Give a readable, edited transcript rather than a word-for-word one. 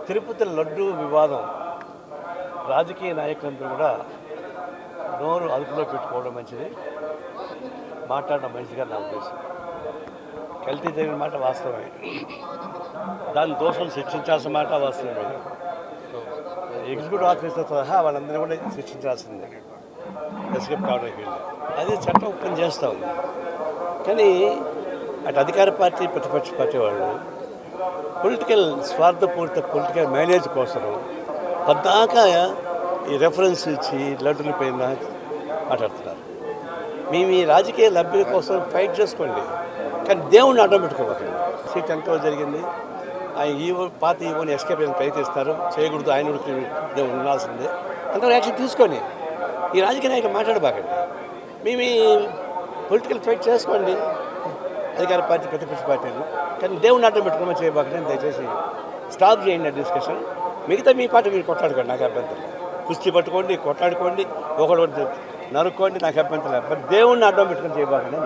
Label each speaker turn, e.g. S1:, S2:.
S1: తిరుపతి లడ్డు వివాదం రాజకీయ నాయకులందరూ కూడా నోరు అదుపులో పెట్టుకోవడం మంచిది, మాట్లాడడం మంచిగా నా ఉద్దేశం. కల్తీ జరిగిన మాట వాస్తవమే, దాని దోషం శిక్షించాల్సిన మాట వాస్తవమే. ఎగ్జిక్యూటివ్ ఆఫీసర్ సహా వాళ్ళందరినీ కూడా శిక్షించాల్సిందే ఎస్కేప్ కావడానికి వెళ్ళి. అది చట్టం పని చేస్తూ ఉంది. కానీ అటు అధికార పార్టీ ప్రతిపక్ష పార్టీ వాళ్ళు పొలిటికల్ స్వార్థపూరిత పొలిటికల్ మేనేజ్ కోసం పద్దాకా ఈ రెఫరెన్స్ ఇచ్చి లడ్డుల పైన మాట్లాడుతున్నారు. మేము ఈ రాజకీయ లబ్ధి కోసం ఫైట్ చేసుకోండి, కానీ దేవుణ్ణి అడ్డం పెట్టుకోవాలి. సీట్ ఎంతో జరిగింది, ఆయన ఈవో పాత ఈవోని ఎస్కేప్ అయిన ప్రయత్నిస్తారు, చేయకూడదు, ఆయన ఉండాల్సిందే. అంత యాక్షన్ తీసుకొని ఈ రాజకీయ నాయకులు మాట్లాడబాకండి. మేము ఈ పొలిటికల్ ఫైట్ చేసుకోండి అధికార పార్టీ ప్రతిపక్ష పార్టీలు, కానీ దేవుని అడ్డం పెట్టుకోమని చేయబాకండి. దయచేసి స్టాప్ చేయండి డిస్కషన్. మిగతా మీ పార్టీ మీరు కొట్లాడుకోండి, నాకు అభ్యంతరం. కుస్తీ పట్టుకోండి, కొట్లాడుకోండి, ఒకటి నరుక్కోండి, నాకు అభ్యంతరం. బట్ దేవుణ్ణి అడ్డం పెట్టుకొని చేయబాకండి.